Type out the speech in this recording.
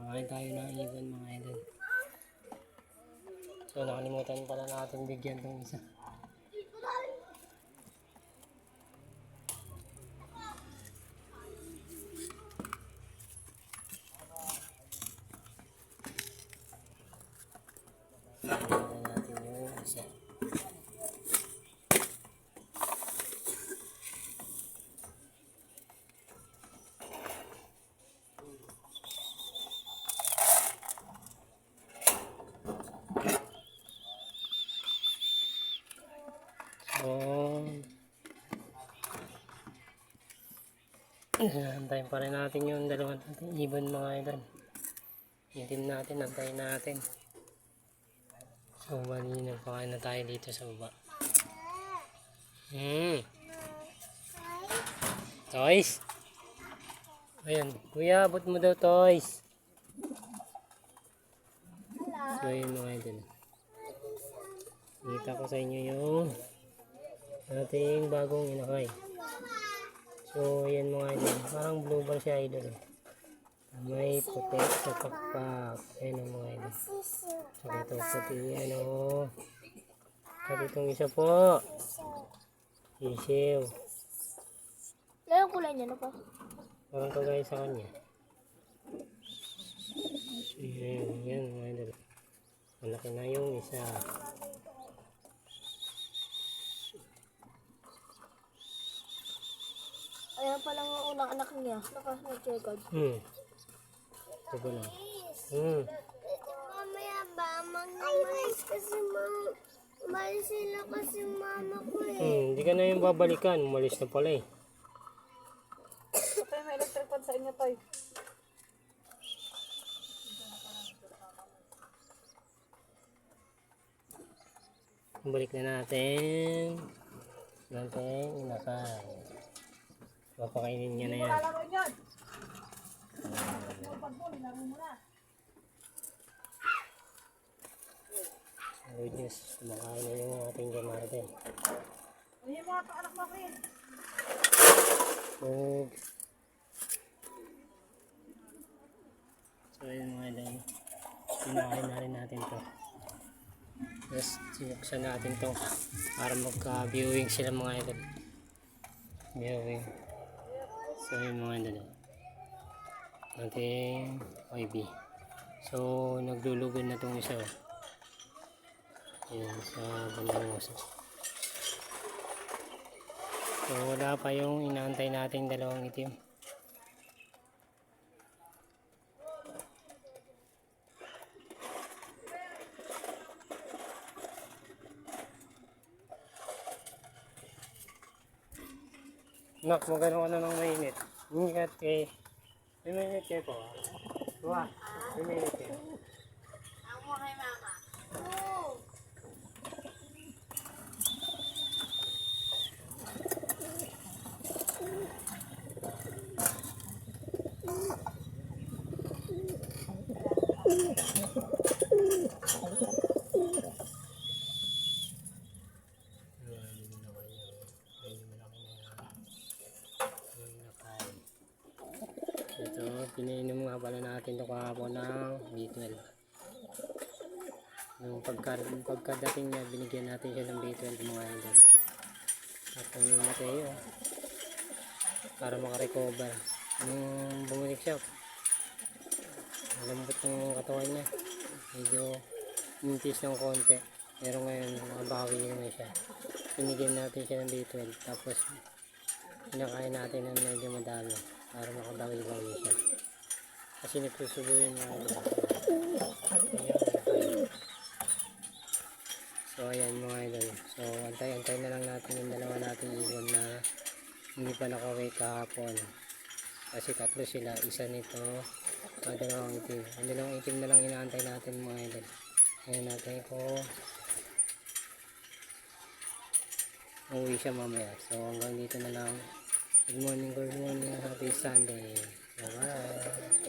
Makain tayo ng ibon mga idol. So nakalimutan pala natin bigyan tong isa. Bigyan natin yung isa. Antayin pa rin natin yung dalawang ibon mga idol. Yung team natin, antayin natin. So bali nagpakain na tayo dito sa baba. Toys? Ayan, kuya, abot mo daw toys. So yun mga idol. Kita ko sa inyo yung ating bagong inakay. So yan mga idol, parang blue ball siya idol. May puti sa pakpak. Ayan ang mga idol. Saka ito puti yan o. At itong isa po. Sisiw. Ano kulay niya na pa? Parang kagaya sa kanya. Ayan, yan mga idol. Malaki na yung isa. Ayan pa lang ang unang anak niya. Naka-checkout. Ito ba lang? Mamaya ba? Mag-umalis kasi umalis sila kasi mama ko eh. Hindi ka na yung babalikan. Umalis na pala eh. Tay, may electric fan sa inyo, Tay. Balik na natin. Inakay. Papakainin niya na yan. Laro yun. Good news. Kumakain na yung ating gamate. Ayun mga kaanak mo rin. So yun mga idol. Pinakain na rin natin to. Tapos sinuksan natin to para magka-viewing sila mga idol. Viewing. So yun mga idol. Ating YB. So naglulugon na tong isa. Ayan sa bandang uso. So wala pa yung inaantay nating dalawang itim. Nak, magano ka na ng mainit. Ingat kay. May mainit kayo po. Tuwa. May mainit kayo. Ako kay mama. Ito, pinainom nga pala natin ito kahapon ng B12. Yung pagkadating niya, binigyan natin siya ng B12 mga idol. At yung Mateo, para makarecover. Nung bumalik siya, malambot ng katawan niya. Medyo mintis ng konti. Pero ngayon, nakabawi naman siya. Binigyan natin siya ng B12. Tapos, pinakain natin ng medyo madami para makabawi-bawi siya. Kasi nagsusubo yun mga idol. So ayan mga idol. So antay na lang natin yung dalawa nating ibon na hindi pa nakaway kahapon. Kasi tatlo sila. Isa nito, dalawang itim. Ang dalawang itim na lang inaantay natin mga idol. Ngayon natin ko uuwi siya mamaya. So hanggang dito na lang. Good morning, happy Sunday. Bye-bye.